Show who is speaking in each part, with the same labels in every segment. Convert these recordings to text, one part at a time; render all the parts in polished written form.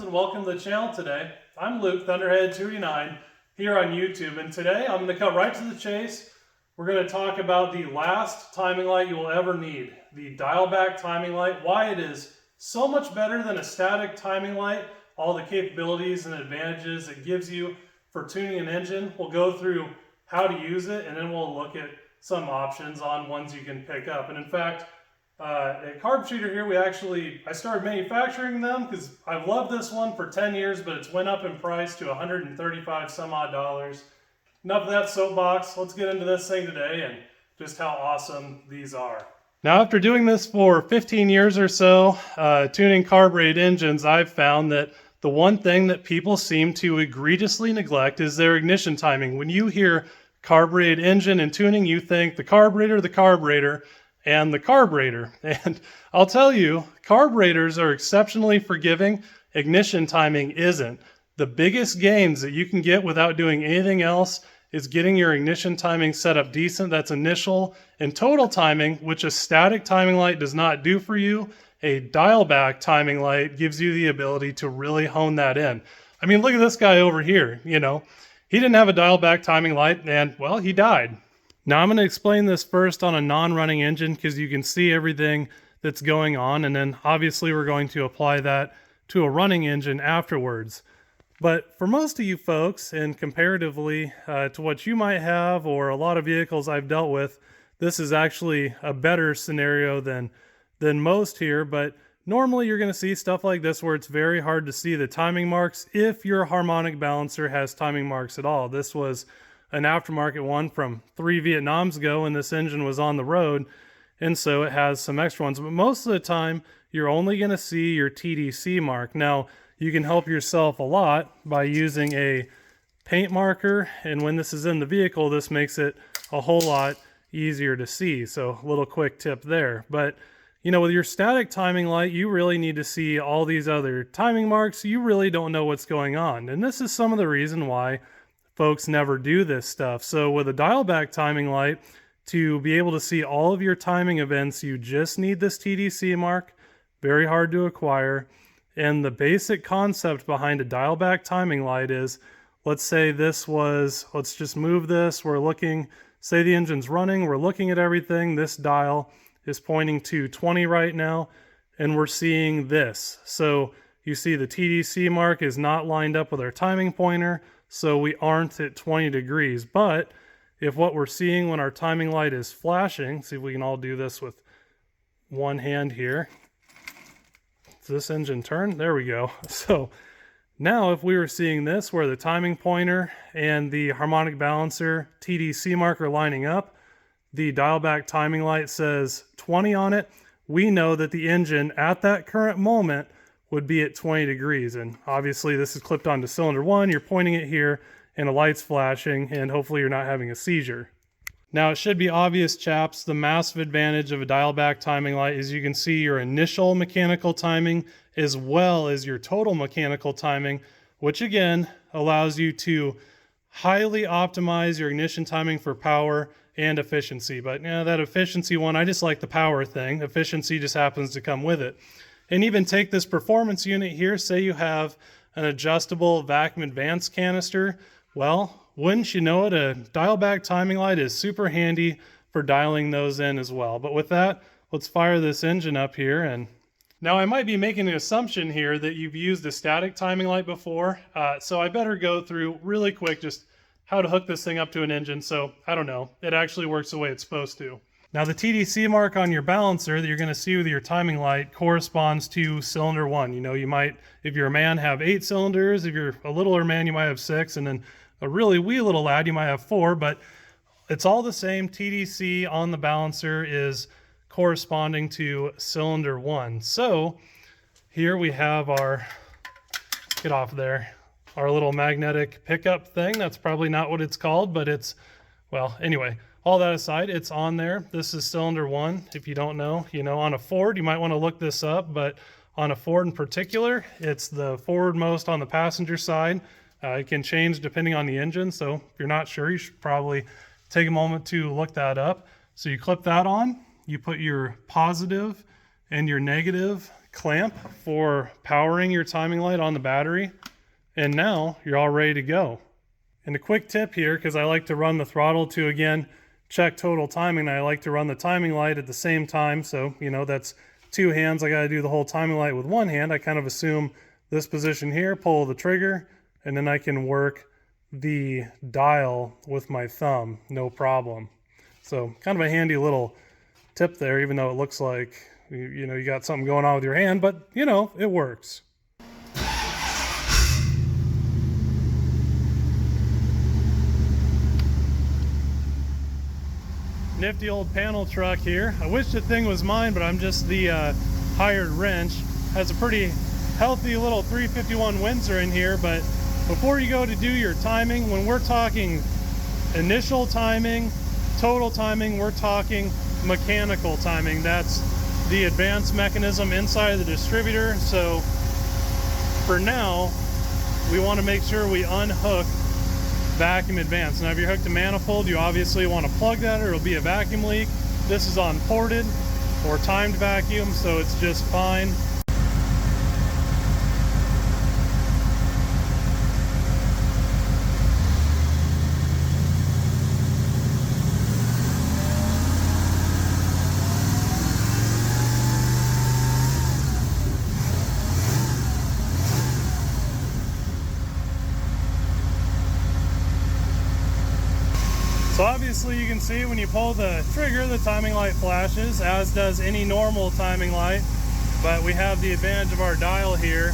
Speaker 1: and welcome to the channel today. I'm Luke, Thunderhead289, here on YouTube, and today I'm going to cut right to the chase. We're going to talk about the last timing light you will ever need, the dial-back timing light, why it is so much better than a static timing light, all the capabilities and advantages it gives you for tuning an engine. We'll go through how to use it, and then we'll look at some options on ones you can pick up. And in fact, at Carb Cheater here, I started manufacturing them because I've loved this one for 10 years, but it's went up in price to $135 some odd dollars. Enough of that soapbox. Let's get into this thing today and just how awesome these are. Now, after doing this for 15 years or so, tuning carbureted engines, I've found that the one thing that people seem to egregiously neglect is their ignition timing. When you hear carbureted engine and tuning, you think the carburetor, and the carburetor. And I'll tell you, carburetors are exceptionally forgiving. Ignition timing isn't. The biggest gains that you can get without doing anything else is getting your ignition timing set up decent. That's initial and total timing, which a static timing light does not do for you. A dial-back timing light gives you the ability to really hone that in. I mean, look at this guy over here. You know, he didn't have a dial-back timing light and, well, he died. Now I'm going to explain this first on a non-running engine because you can see everything that's going on, and then obviously we're going to apply that to a running engine afterwards. But for most of you folks, and comparatively to what you might have or a lot of vehicles I've dealt with, this is actually a better scenario than most here. But normally you're going to see stuff like this where it's very hard to see the timing marks if your harmonic balancer has timing marks at all. This was an aftermarket one from 3 Vietnams ago when this engine was on the road, and so it has some extra ones. But most of the time, you're only going to see your TDC mark. Now, you can help yourself a lot by using a paint marker, and when this is in the vehicle, this makes it a whole lot easier to see. So a little quick tip there. But you know, with your static timing light, you really need to see all these other timing marks. You really don't know what's going on, and this is some of the reason why folks never do this stuff. So with a dial-back timing light, to be able to see all of your timing events, you just need this TDC mark. Very hard to acquire. And the basic concept behind a dial-back timing light is, let's just move this. We're looking, say the engine's running, we're looking at everything. This dial is pointing to 20 right now, and we're seeing this. So you see the TDC mark is not lined up with our timing pointer, so we aren't at 20 degrees. But if what we're seeing when our timing light is flashing, see if we can all do this with one hand here. Does this engine turn? There we go. So now if we were seeing this where the timing pointer and the harmonic balancer TDC mark are lining up, the dial-back timing light says 20 on it, we know that the engine at that current moment would be at 20 degrees. And obviously this is clipped onto cylinder 1, you're pointing it here, and a light's flashing, and hopefully you're not having a seizure. Now it should be obvious, chaps, the massive advantage of a dial-back timing light is you can see your initial mechanical timing as well as your total mechanical timing, which again allows you to highly optimize your ignition timing for power and efficiency. But yeah, that efficiency one, I just like the power thing. Efficiency just happens to come with it. And even take this performance unit here, say you have an adjustable vacuum advance canister. Well, wouldn't you know it, a dial-back timing light is super handy for dialing those in as well. But with that, let's fire this engine up here. And now I might be making an assumption here that you've used a static timing light before, so I better go through really quick just how to hook this thing up to an engine. So I don't know, it actually works the way it's supposed to. Now the TDC mark on your balancer that you're going to see with your timing light corresponds to cylinder 1. You know, you might, if you're a man, have 8 cylinders. If you're a littler man, you might have 6. And then a really wee little lad, you might have 4. But it's all the same. TDC on the balancer is corresponding to cylinder 1. So here we have our, get off there, our little magnetic pickup thing. That's probably not what it's called, but it's, well, anyway. All that aside, it's on there. This is cylinder 1. If you don't know, you know, on a Ford, you might want to look this up, but on a Ford in particular, it's the forwardmost on the passenger side. It can change depending on the engine, so if you're not sure, you should probably take a moment to look that up. So you clip that on, you put your positive and your negative clamp for powering your timing light on the battery. And now you're all ready to go. And a quick tip here, because I like to run the throttle to, again, check total timing. I like to run the timing light at the same time. So, you know, that's two hands. I got to do the whole timing light with one hand. I kind of assume this position here, pull the trigger, and then I can work the dial with my thumb, no problem. So kind of a handy little tip there, even though it looks like, you know, you got something going on with your hand, but you know, it works. Nifty old panel truck here. I wish the thing was mine, but I'm just the hired wrench. Has a pretty healthy little 351 Windsor in here, but before you go to do your timing, when we're talking initial timing, total timing, we're talking mechanical timing. That's the advanced mechanism inside of the distributor. So for now, we want to make sure we unhook vacuum advance. Now if you're hooked to manifold, you obviously want to plug that or it'll be a vacuum leak. This is on ported or timed vacuum, so it's just fine. So obviously you can see when you pull the trigger, the timing light flashes, as does any normal timing light, but we have the advantage of our dial here.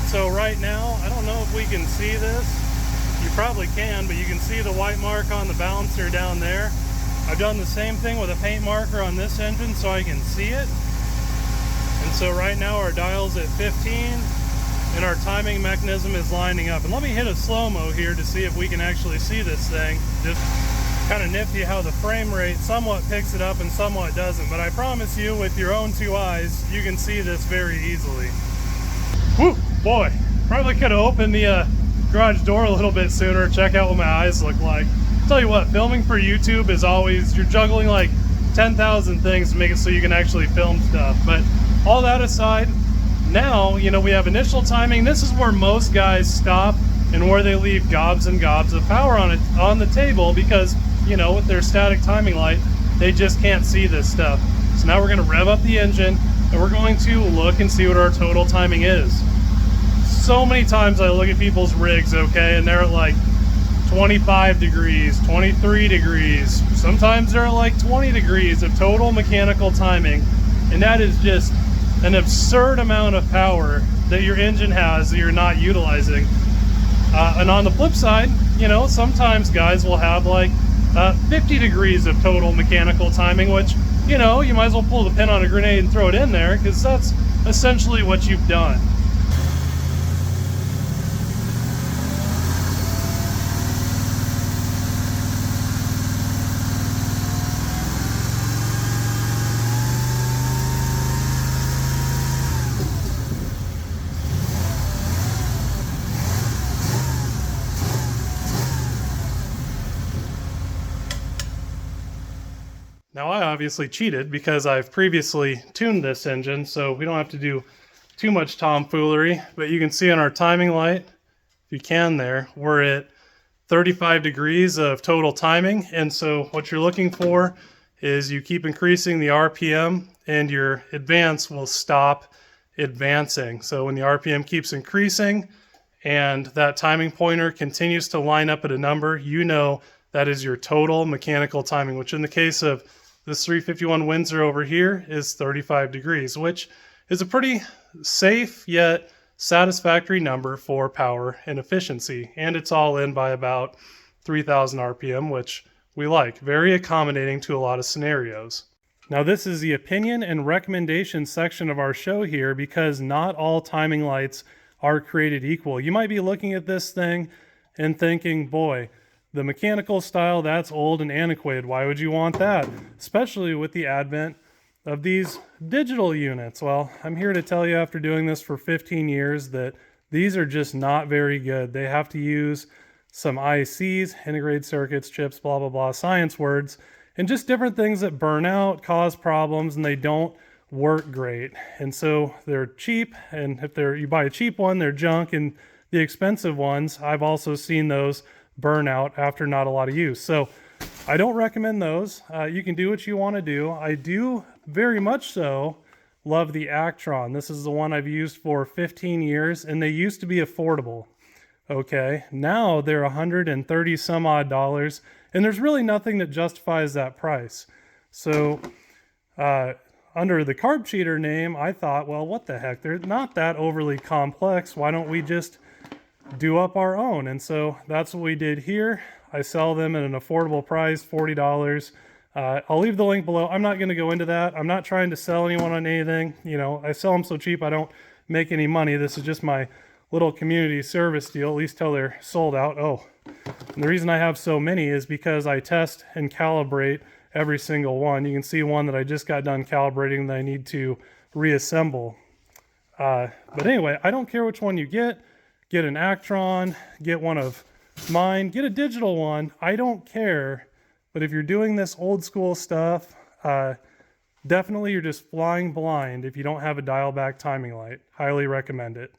Speaker 1: So right now, I don't know if we can see this. You probably can, but you can see the white mark on the balancer down there. I've done the same thing with a paint marker on this engine so I can see it. And so right now our dial's at 15 and our timing mechanism is lining up. And let me hit a slow-mo here to see if we can actually see this thing. Just kind of nifty how the frame rate somewhat picks it up and somewhat doesn't, but I promise you with your own two eyes you can see this very easily. Whew, boy, probably could have opened the garage door a little bit sooner. Check out what my eyes look like. Tell you what, filming for YouTube is always, you're juggling like 10,000 things to make it so you can actually film stuff. But all that aside, now, you know, we have initial timing. This is where most guys stop and where they leave gobs and gobs of power on the table because, you know, with their static timing light, they just can't see this stuff. So now we're going to rev up the engine and we're going to look and see what our total timing is. So many times I look at people's rigs, okay, and they're at like 25 degrees, 23 degrees. Sometimes they're at like 20 degrees of total mechanical timing. And that is just an absurd amount of power that your engine has that you're not utilizing. And on the flip side, you know, sometimes guys will have like 50 degrees of total mechanical timing, which, you know, you might as well pull the pin on a grenade and throw it in there because that's essentially what you've done. Now I obviously cheated because I've previously tuned this engine, so we don't have to do too much tomfoolery, but you can see on our timing light, if you can there, we're at 35 degrees of total timing. And so what you're looking for is you keep increasing the RPM and your advance will stop advancing. So when the RPM keeps increasing and that timing pointer continues to line up at a number, you know that is your total mechanical timing, which in the case of this 351 Windsor over here is 35 degrees, which is a pretty safe yet satisfactory number for power and efficiency. And it's all in by about 3,000 RPM, which we like. Very accommodating to a lot of scenarios. Now this is the opinion and recommendation section of our show here because not all timing lights are created equal. You might be looking at this thing and thinking, boy, the mechanical style, that's old and antiquated. Why would you want that? Especially with the advent of these digital units. Well, I'm here to tell you after doing this for 15 years that these are just not very good. They have to use some ICs, integrated circuits, chips, blah, blah, blah, science words, and just different things that burn out, cause problems, and they don't work great. And so they're cheap, and if you buy a cheap one, they're junk, and the expensive ones, I've also seen those burn out after not a lot of use. So I don't recommend those. You can do what you want to do. I do very much so love the Actron. This is the one I've used for 15 years, and they used to be affordable. Okay, now they're 130 some odd dollars, and there's really nothing that justifies that price. So under the Carb Cheater name, I thought, well, what the heck? They're not that overly complex. Why don't we just do up our own? And so that's what we did here. I sell them at an affordable price, $40. I'll leave the link below. I'm not going to go into that. I'm not trying to sell anyone on anything. You know, I sell them so cheap I don't make any money. This is just my little community service deal, at least till they're sold out. Oh, and the reason I have so many is because I test and calibrate every single one. You can see one that I just got done calibrating that I need to reassemble. But anyway, I don't care which one you get. Get an Actron, get one of mine, get a digital one. I don't care. But if you're doing this old school stuff, definitely you're just flying blind if you don't have a dial back timing light. Highly recommend it.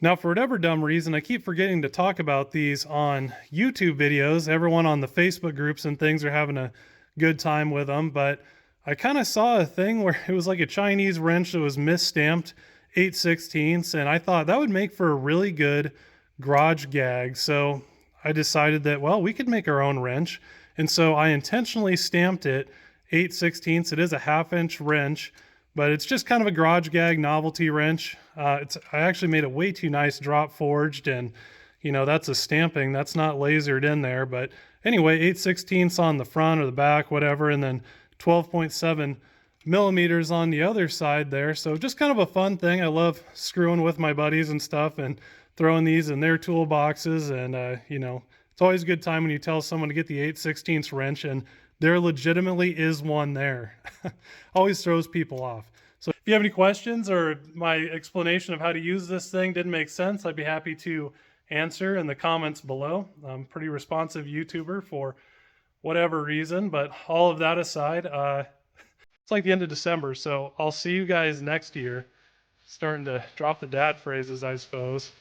Speaker 1: Now, for whatever dumb reason, I keep forgetting to talk about these on YouTube videos. Everyone on the Facebook groups and things are having a good time with them, but I kind of saw a thing where it was like a Chinese wrench that was misstamped 8/16, and I thought that would make for a really good garage gag. So I decided that, well, we could make our own wrench. And so I intentionally stamped it 8/16. It is a 1/2 inch wrench, but it's just kind of a garage gag novelty wrench. I actually made it way too nice, drop forged, and you know, that's a stamping, that's not lasered in there. But anyway, 8/16 on the front or the back, whatever, and then 12.7 millimeters on the other side there. So just kind of a fun thing. I love screwing with my buddies and stuff and throwing these in their toolboxes. And you know, it's always a good time when you tell someone to get the 8/16 wrench and there legitimately is one there. Always throws people off. So if you have any questions or my explanation of how to use this thing didn't make sense, I'd be happy to answer in the comments below. I'm a pretty responsive YouTuber for whatever reason, but all of that aside, it's like the end of December, so I'll see you guys next year. Starting to drop the dad phrases, I suppose.